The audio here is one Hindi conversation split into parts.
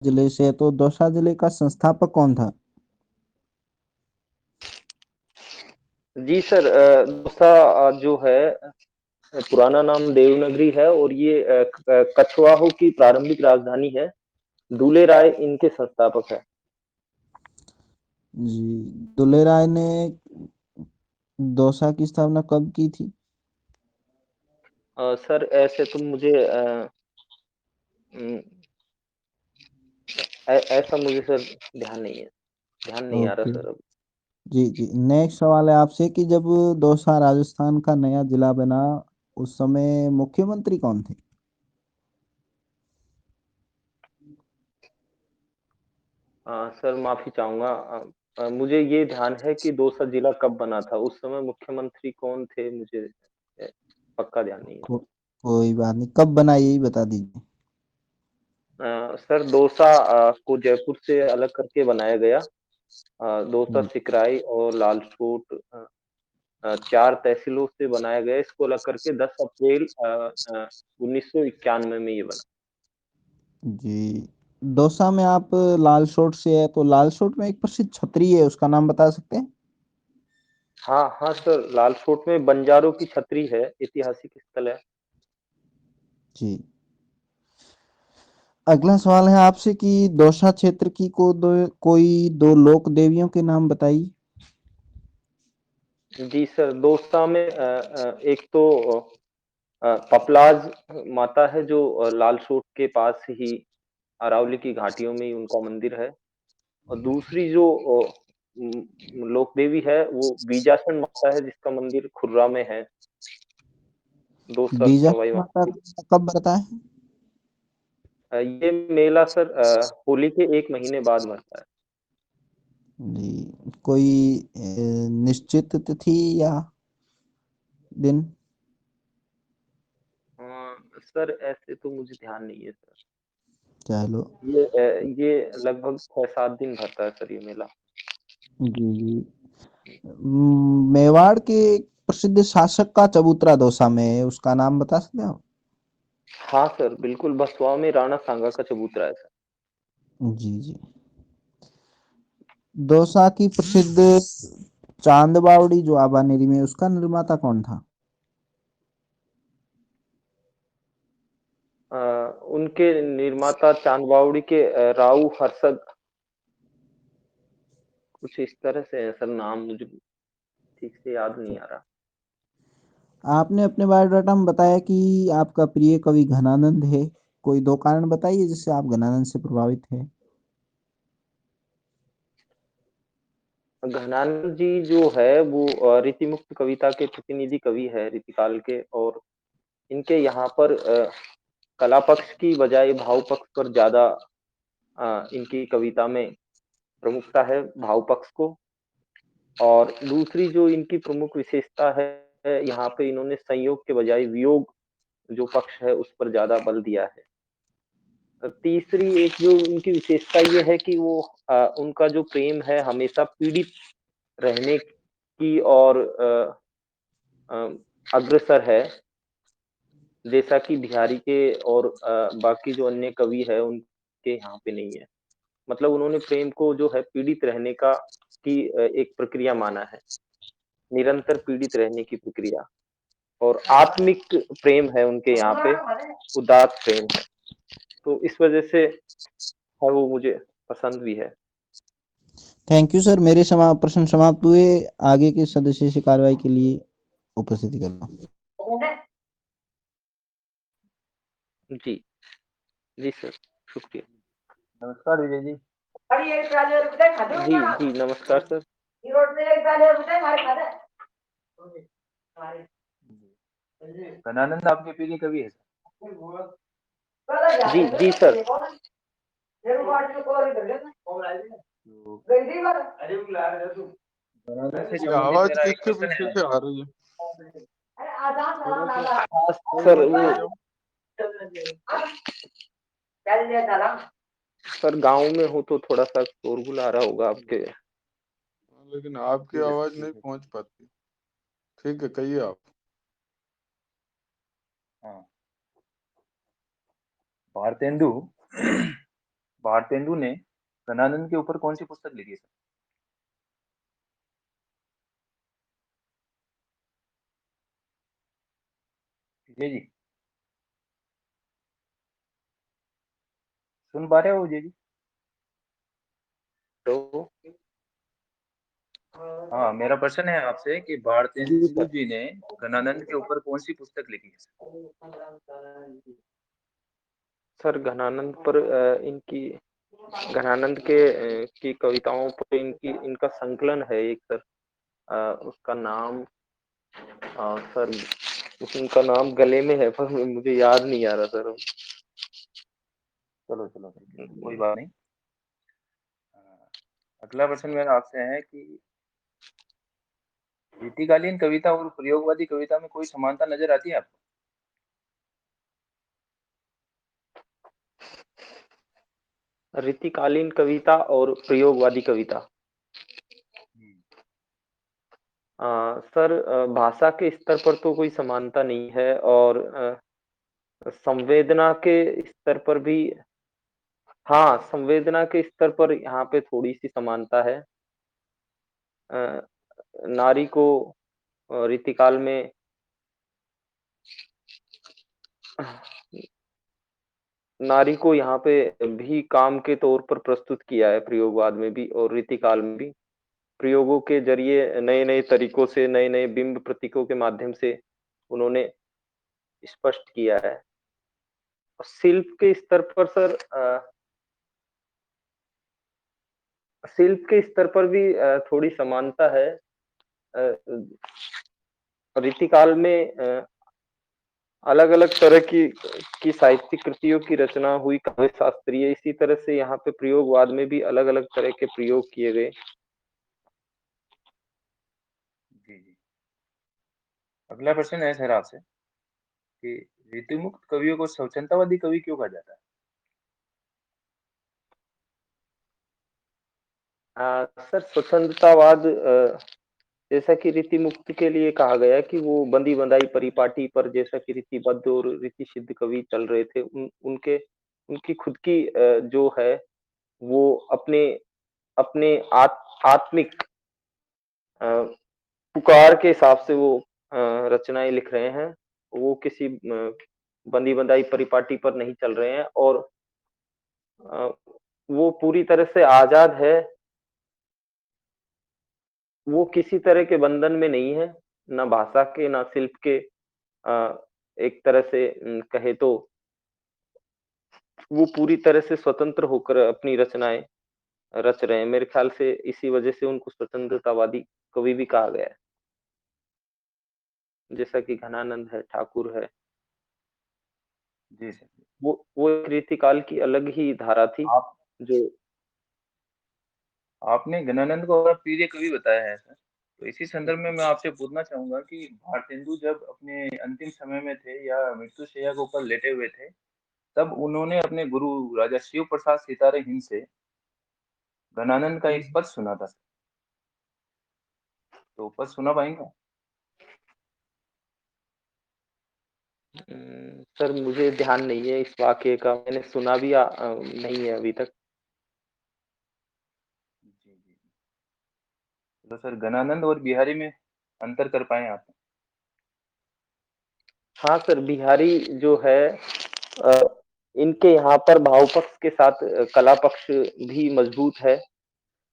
जिले से, तो दौसा जिले का संस्थापक कौन था? जी सर, दौसा जो है पुराना नाम देवनागरी है, और ये कछवाहों की प्रारंभिक राजधानी है। दूले राय इनके संस्थापक है। जी, दुले राय ने दौसा की स्थापना कब की थी? सर ऐसे तो मुझे उम, ऐसा मुझे सर ध्यान नहीं आ रहा ओके। सर अब। जी जी, नेक्स्ट सवाल है आपसे कि जब दौसा राजस्थान का नया जिला बना, उस समय मुख्यमंत्री कौन थे? सर माफी चाहूंगा, मुझे ये ध्यान है कि दौसा जिला कब बना था, उस समय मुख्यमंत्री कौन थे मुझे पक्का ध्यान नहीं है। को, कोई बात नहीं, कब बना यही बता दीजिए। सर दौसा को जयपुर से अलग करके बनाया गया। दौसा, जी सिकराई और लालकोट, चार तहसीलों से बनाया गया। इसको अलग करके 10 अप्रैल 1991 में ये बना। जी। दौसा में आप लालसोट से है, तो लालसोट में एक प्रसिद्ध छतरी है, उसका नाम बता सकते हैं? हाँ हाँ सर, लालकोट में बंजारों की छतरी है, ऐतिहासिक स्थल है। जी। अगला सवाल है आपसे कि दौसा क्षेत्र की कोई दो लोक देवियों के नाम बताइए। जी सर, दौसा में एक तो पपलाज माता है, जो लालसोट के पास ही अरावली की घाटियों में ही उनका मंदिर है। और दूसरी जो लोक देवी है वो बीजासन माता है, जिसका मंदिर खुर्रा में है, दौसा बीजा सवाई माता माधोपुर। का कब बढ़ता है? ये मेला सर होली के 1 महीने बाद भरता है। जी, कोई निश्चित तिथि या दिन? सर ऐसे तो मुझे ध्यान नहीं है सर। चलो। ये लगभग 6-7 दिन भरता है सर ये मेला। जी जी। मेवाड़ के एक प्रसिद्ध शासक का चबूतरा दौसा में है, उसका नाम बता सकते हैं आप? हाँ सर बिल्कुल, बसवा में राणा सांगा का चबूतरा है सर। जी जी। दौसा की प्रसिद्ध चांद बावड़ी जो आबानेरी में, उसका निर्माता कौन था? उनके निर्माता चांदबावड़ी के राव हर्षद, कुछ इस तरह से है सर, नाम मुझे ठीक से याद नहीं आ रहा। आपने अपने बायोडाटा में बताया कि आपका प्रिय कवि घनानंद है। कोई दो कारण बताइए जिससे आप घनानंद से प्रभावित है। घनानंद जी जो है वो रीतिमुक्त कविता के प्रतिनिधि कवि है रीतिकाल के, और इनके यहाँ पर कला पक्ष की बजाय भाव पक्ष पर ज्यादा इनकी कविता में प्रमुखता है, भाव पक्ष को। और दूसरी जो इनकी प्रमुख विशेषता है, यहाँ पे इन्होंने संयोग के बजाय वियोग जो पक्ष है उस पर ज्यादा बल दिया है। तीसरी एक जो इनकी विशेषता ये है कि वो उनका जो प्रेम है हमेशा पीड़ित रहने की और अग्रसर है, जैसा कि बिहारी के और बाकी जो अन्य कवि है उनके यहाँ पे नहीं है। मतलब उन्होंने प्रेम को जो है पीड़ित रहने का की एक प्रक्रिया माना है, निरंतर पीड़ित रहने की प्रक्रिया। और आत्मिक प्रेम है उनके यहाँ पे, उदात्त प्रेम है। तो इस वजह से है वो मुझे पसंद भी है। थैंक यू सर, मेरे प्रश्न समाप्त हुए। आगे के सदस्य से कार्रवाई के लिए उपस्थिति करना। जी जी सर, शुक्रिया। नमस्कार विजय जी। जी जी नमस्कार सर। घनानंद आपके प्रिय कवि है जी जी सर। तो घनानंद से ये संबंधित आवाज मेरा एक किसके प्रश्न पीछे है। से आ रही है? थोड़ा सा हाँ साउंड सर बंद वो, कर दिया। सर गांव में हो तो थोड़ा सा शोरगुल आ रहा होगा आपके। लेकिन आपकी ठीक है आवाज नहीं ठीक है। पहुंच पाती। ठीक है, कहिए आप। हाँ, भारतेंदु भारतेंदु ने घनानंद के ऊपर कौन सी पुस्तक लिखी है सर? विजय जी, सुन पा रहे हो विजय जी? तो हाँ, मेरा प्रश्न है आपसे कि जी भारतेंदु सर। जी ने घनानंद के ऊपर कौन सी पुस्तक लिखी है सर? सर घनानंद पर इनकी घनानंद के की कविताओं पर इनकी इनका संकलन है एक सर। उसका नाम सर उनका नाम गले में है पर मुझे याद नहीं आ रहा सर। चलो चलो ठीक है, कोई बात नहीं। अगला प्रश्न मेरा आपसे है कि रीतिकालीन कविता और प्रयोगवादी कविता में कोई समानता नजर आती है आपको? रीतिकालीन कविता और प्रयोगवादी कविता सर भाषा के स्तर पर तो कोई समानता नहीं है और संवेदना के स्तर पर भी हाँ संवेदना के स्तर पर यहाँ पे थोड़ी सी समानता है। अ, नारी को रीतिकाल में नारी को यहाँ पे भी काम के तौर पर प्रस्तुत किया है प्रयोगवाद में भी और रीतिकाल में भी। प्रयोगों के जरिए नए-नए तरीकों से नए-नए बिंब प्रतीकों के माध्यम से उन्होंने स्पष्ट किया है। और शिल्प के स्तर पर सर शिल्प के स्तर पर भी थोड़ी समानता है। रीतिकाल में अलग-अलग तरह की साहित्यिक कृतियों की रचना हुई काव्य शास्त्रीय इसी तरह से यहाँ पे प्रयोगवाद में भी अलग-अलग तरह के प्रयोग किए गए। जी जी। अगला प्रश्न है सर आपसे कि ऋतुमुक्त कवियों को स्वच्छंदतावादी कवि क्यों कहा जाता है? सर स्वतंत्रतावाद जैसा कि रीति मुक्ति के लिए कहा गया कि वो बंदी बंधाई परिपाटी पर जैसा कि रीतिबद्ध और रीति सिद्ध कवि चल रहे थे उनके उनकी खुद की जो है वो अपने अपने आत्मिक अ, पुकार के हिसाब से वो रचनाएं लिख रहे हैं। वो किसी बंदी बंधाई परिपाटी पर नहीं चल रहे हैं और अ, वो पूरी तरह से आजाद है। वो किसी तरह के बंधन में नहीं है, ना भाषा के, ना शिल्प के। एक तरह से कहे तो वो पूरी तरह से स्वतंत्र होकर अपनी रचनाएँ रच रहे हैं। मेरे ख्याल से इसी वजह से उनको स्वतंत्रतावादी कवि भी कहा गया है। जैसा कि घनानंद है, ठाकुर है। जी सर। वो एक रीतिकाल की अलग ही धारा थी आप जो आपने घनानंद को अपना प्रिय कवि बताया है सर, तो इसी संदर्भ में मैं आपसे पूछना चाहूंगा कि भारतेंदु जब अपने अंतिम समय में थे या मृत्यु शैया के ऊपर लेटे हुए थे, तब उन्होंने अपने गुरु राजा शिव प्रसाद सितारे हिंद से घनानंद का एक पद सुना था। तो पद सुना पाएंगे? सर मुझे ध्यान नहीं है इस वाक़ये का, मैंने सुना भी नहीं है अभी तक। जी जी। तो सर घनानंद और बिहारी में अंतर कर पाए आप? हाँ सर, बिहारी जो है अ, इनके यहाँ पर भाव पक्ष के साथ कला पक्ष भी मजबूत है,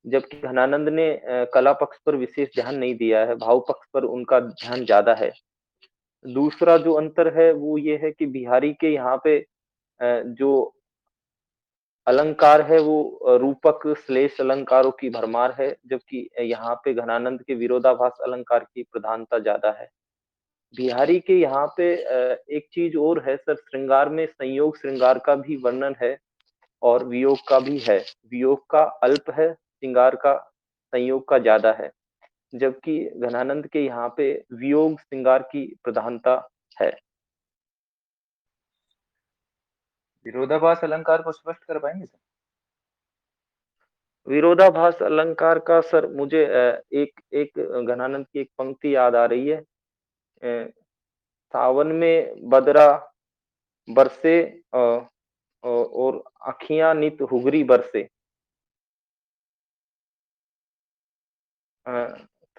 जबकि घनानंद ने कला पक्ष पर विशेष ध्यान नहीं दिया है, भाव पक्ष पर उनका ध्यान ज़्यादा है। दूसरा जो अंतर है वो ये है कि बिहारी के यहाँ पे जो अलंकार है वो रूपक श्लेष अलंकारों की भरमार है, जबकि यहाँ पे घनानंद के विरोधाभास अलंकार की प्रधानता ज़्यादा है। बिहारी के यहाँ पे एक चीज़ और है सर, श्रृंगार में संयोग श्रृंगार का भी वर्णन है और वियोग का भी है। वियोग का अल्प है, श्रृंगार का संयोग का ज़्यादा है। जबकि घनानंद के यहाँ पे वियोग श्रृंगार की प्रधानता है। विरोधाभास अलंकार को स्पष्ट कर पाएंगे सर? विरोधाभास अलंकार का सर मुझे एक एक घनानंद की एक पंक्ति याद आ रही है। सावन में बदरा बरसे और आँखियाँ नित हुगरी बरसे। अ,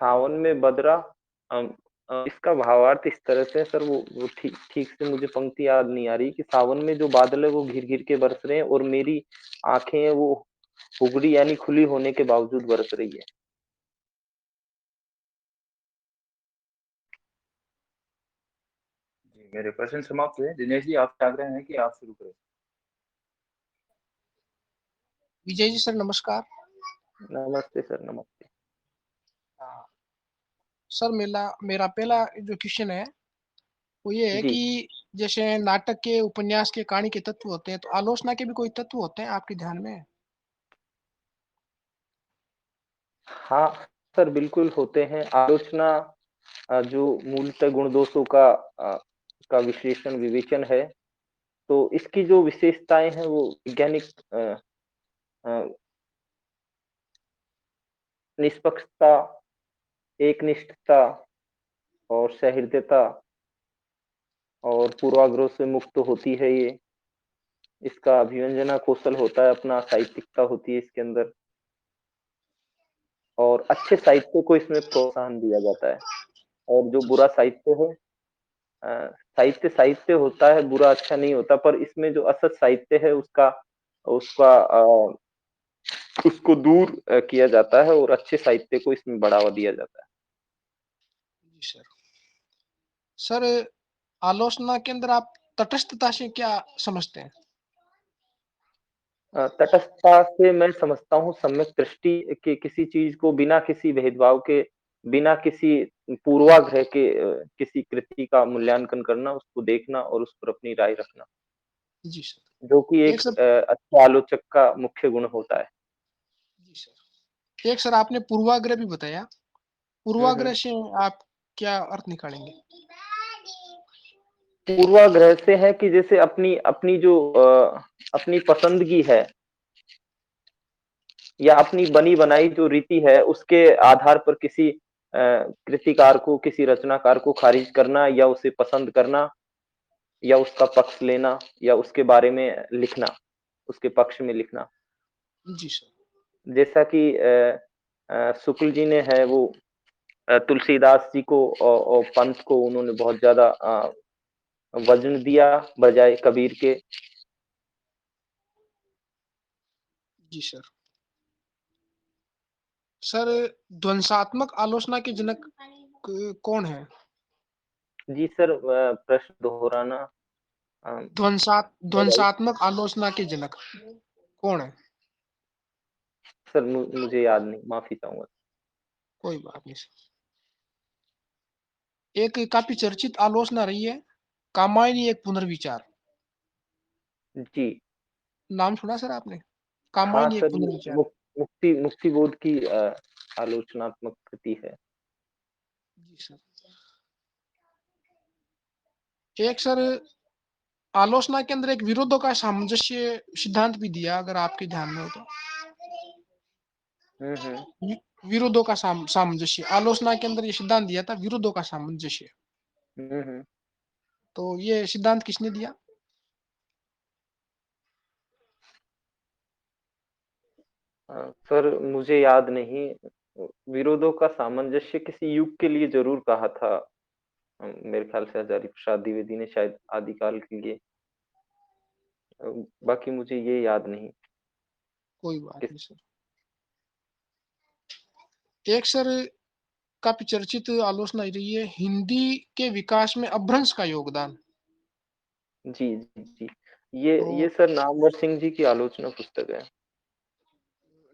सावन में बदरा। अम, इसका भावार्थ इस तरह से है सर, वो ठीक ठीक से मुझे पंक्ति याद नहीं आ रही कि सावन में जो बादल है वो घिर-घिर के बरस रहे हैं और मेरी आँखें हैं वो हुगड़ी यानी खुली होने के बावजूद बरस रही है। जी, मेरे प्रश्न समाप्त हुए। दिनेश जी, आपसे आग्रह है कि आप शुरू करें। विजय जी सर नमस्कार। नमस्ते सर, नमस्ते। हाँ, सर मेरा मेरा पहला जो क्वेश्चन है वो ये है जी। कि जैसे नाटक के उपन्यास के कहानी के तत्व होते हैं तो आलोचना के भी कोई तत्व होते हैं आपके ध्यान में? हाँ, सर बिल्कुल होते हैं। आलोचना जो मूलतः गुण दोषों का विश्लेषण विवेचन है, तो इसकी जो विशेषताएँ हैं वो वैज्ञानिक अ अ, निष्पक्षता, एकनिष्ठता और सहृदयता और पूर्वाग्रह से मुक्त होती है ये। इसका अभिव्यंजना कौशल होता है अपना, साहित्यिकता होती है इसके अंदर और अच्छे साहित्य को इसमें प्रोत्साहन दिया जाता है। और जो जी बुरा साहित्य है, साहित्य साहित्य होता है, बुरा अच्छा नहीं होता, पर इसमें जो असत साहित्य है उसका उसका उसको दूर किया जाता है और अच्छे साहित्य को इसमें बढ़ावा दिया जाता है। जी सर। सर आलोचना के अंदर आप तटस्थता से क्या समझते हैं? तटस्थता से मैं समझता हूँ सम्यक दृष्टि कि किसी चीज को बिना किसी भेदभाव के, बिना किसी पूर्वाग्रह के किसी कृति का मूल्यांकन करना, उसको देखना और उस पर अपनी राय रखना, जी सर। जो कि एक एक सर अच्छे आलोचक का मुख्य गुण होता है। जी सर। एक सर आपने पूर्वाग्रह भी बताया। हुँ। पूर्वाग्रह से आप क्या अर्थ निकालेंगे? पूर्वाग्रह से है कि जैसे अपनी अपनी जो अपनी पसंदगी है या अपनी बनी-बनाई जो रीति है, उसके आधार पर किसी कृतिकार को, किसी रचनाकार को खारिज करना या उसे पसंद करना या उसका पक्ष लेना या उसके बारे में लिखना, उसके पक्ष में लिखना। जी सर। जैसा कि शुक्ल जी ने है वो तुलसीदास जी को और पंत को उन्होंने बहुत ज़्यादा वज़न दिया बजाए कबीर के। जी सर। सर ध्वंसात्मक आलोचना के जनक कौन है? जी सर, प्रश्न दोहराना अ, ज़रा। ध्वंसात्मक आलोचना के जनक कौन है? सर मुझे याद नहीं, माफ़ी चाहूँगा। कोई बात नहीं सर। एक काफी चर्चित आलोचना रही है, कामायनी एक पुनर्विचार। जी। नाम सुना सर आपने? हाँ कामायनी एक सर, ये पुनर्विचार। मुक्तिबोध की आलोचनात्मक कृति है। जी सर। एक सर आलोचना के अंदर एक विरोधों का सामंजस्य सिद्धांत भी दिया, अगर आपके ध्यान में हो तो। हुँ, हुँ। विरोधों का सामंजस्य आलोचना के अंदर ये सिद्धांत दिया था, विरोधों का सामंजस्य। हुँ, हुँ। तो ये सिद्धांत किसने दिया? सर मुझे याद नहीं। विरोधों का सामंजस्य किसी युग के लिए ज़रूर कहा था। मेरे ख्याल से हज़ारी प्रसाद द्विवेदी ने शायद आदिकाल के लिए। अ, बाकी मुझे ये याद नहीं कोई बात किस। नहीं सर। एक सर काफी चर्चित आलोचना रही है, हिंदी के विकास में अपभ्रंश का योगदान। जी, जी, जी। ये तो सर नामवर सिंह जी की आलोचना पुस्तक है।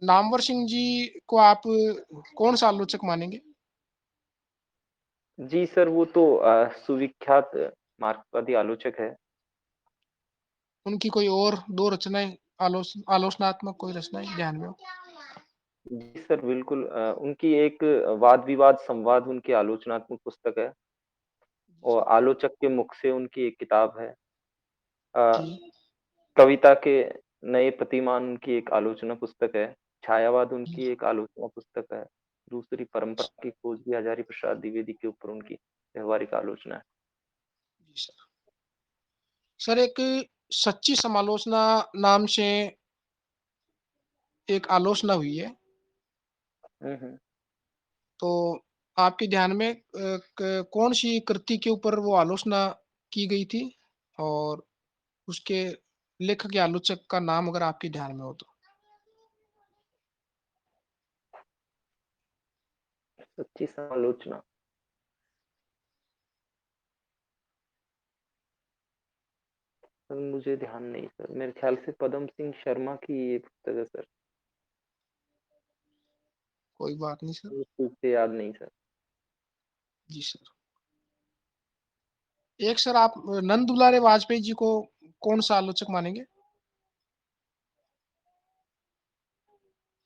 नामवर सिंह जी को आप कौन सा आलोचक मानेंगे? जी सर, वो तो सुविख्यात मार्क्सवादी आलोचक है। उनकी कोई और दो रचनाएं आलोचनात्मक कोई रचनाएं ध्यान में हो? जी सर, बिल्कुल। उनकी एक वाद-विवाद संवाद उनकी आलोचनात्मक पुस्तक है और आलोचक के मुख से उनकी एक किताब है। अ, जी कविता के नए प्रतिमान उनकी एक आलोचना पुस्तक है। छायावाद जी उनकी एक आलोचना पुस्तक है। दूसरी परंपरा की खोज भी हज़ारी प्रसाद द्विवेदी के ऊपर उनकी व्यावहारिक आलोचना है। जी सर। सर एक सच्ची समालोचना नाम से एक आलोचना हुई है। हम्म। तो आपके ध्यान में कौन सी कृति के ऊपर वो आलोचना की गई थी और उसके लेखक या आलोचक का नाम अगर आपके ध्यान में हो तो? सच्ची समालोचना, सर मुझे ध्यान नहीं सर, मेरे ख्याल से पदम सिंह शर्मा की ये पुस्तक है सर। कोई बात नहीं सर। मुझे ठीक से याद नहीं सर। जी सर। एक सर आप नंद दुलारे वाजपेयी जी को कौन सा आलोचक मानेंगे?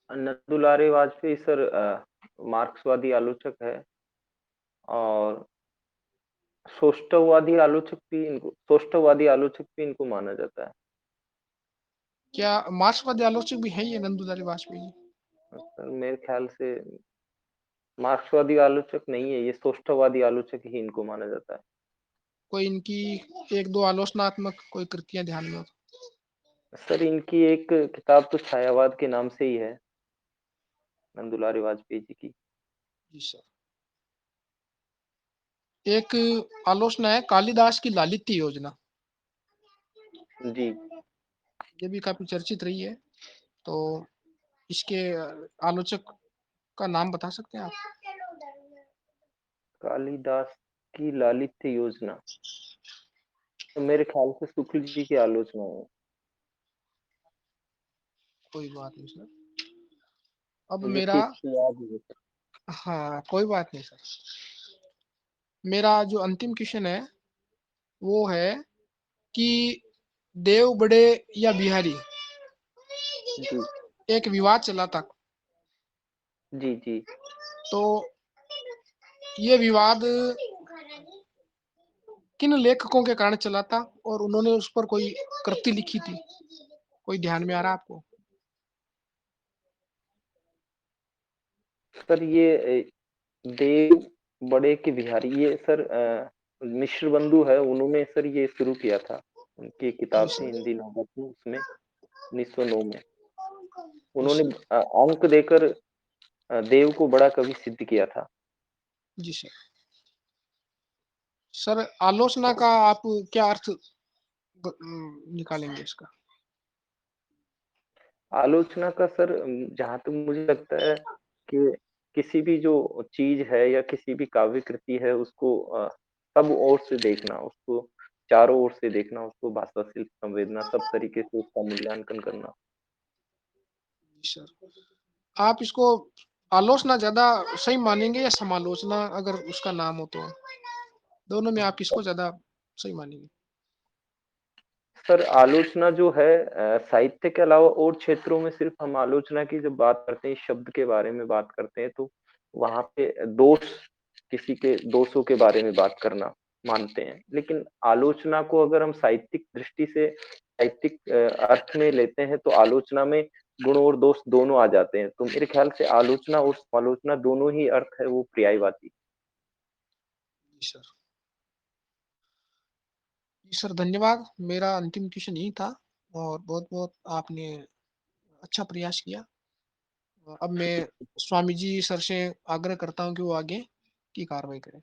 नंदुलारे वाजपेयी सर मार्क्सवादी आलोचक है, और सोष्टवादी आलोचक भी इनको माना जाता है। क्या मार्क्सवादी आलोचक भी है ये नंद दुलारे वाजपेयी जी? सर मेरे ख्याल से मार्क्सवादी आलोचक नहीं है ये, सोष्टवादी आलोचक ही इनको माना जाता है। कोई इनकी एक दो आलोचनात्मक कोई कृतियां ध्यान में हो? सर इनकी एक किताब तो छायावाद के नाम से ही है, नंदुलारे वाजपेयी जी की। जी सर। एक आलोचना है कालिदास की लालित्य योजना, जी। ये भी काफी चर्चित रही है। तो इसके आलोचक का नाम बता सकते हैं आप? कालिदास की लालित्य योजना, तो मेरे ख्याल से शुक्ल जी की आलोचना है। कोई बात नहीं सर। अब मुझे मेरा, ठीक से याद नहीं है। हाँ कोई बात नहीं सर। मेरा जो अंतिम क्वेश्चन है वो है कि देव बड़े या बिहारी, जी एक विवाद चला था। जी जी। तो ये विवाद किन लेखकों के कारण चला था और उन्होंने उस पर कोई कृति लिखी थी? कोई ध्यान में आ रहा है आपको? सर ये देव बड़े के बिहारी, ये सर मिश्र बंधु है, उन्होंने सर ये शुरू किया था। उनकी जी किताब थी सर। हिंदी नॉवल थी, उसमें 1909 में जी उन्होंने सर। अंक देकर देव को बड़ा कवि सिद्ध किया था। जी सर। सर आलोचना का आप क्या अर्थ निकालेंगे इसका? आलोचना का सर जहां तक मुझे लगता है कि किसी भी जो चीज है या किसी भी काव्य कृति है उसको सब ओर से देखना, उसको चारों ओर से देखना, उसको भाषा शिल्प संवेदना सब तरीके से उसका मूल्यांकन करना। जी सर। आप इसको आलोचना ज्यादा सही मानेंगे या समालोचना अगर उसका नाम हो तो? दोनों में आप किसको ज्यादा सही मानेंगे? सर आलोचना जो है साहित्य के अलावा और क्षेत्रों में सिर्फ हम आलोचना की जब बात करते हैं, शब्द के बारे में बात करते हैं, तो वहां पे दोष, किसी के दोषों के बारे में बात करना मानते हैं। लेकिन आलोचना को अगर हम साहित्यिक दृष्टि से साहित्यिक अर्थ में लेते हैं तो आलोचना में गुण और दोष दोनों आ जाते हैं। तो मेरे ख्याल से आलोचना और समालोचना दोनों ही अर्थ है वो पर्यायवाची। जी सर। जी सर धन्यवाद। मेरा अंतिम क्वेश्चन यही था और बहुत बहुत आपने अच्छा प्रयास किया। अब मैं स्वामी जी सर से आग्रह करता हूँ कि वो आगे की कार्रवाई करें।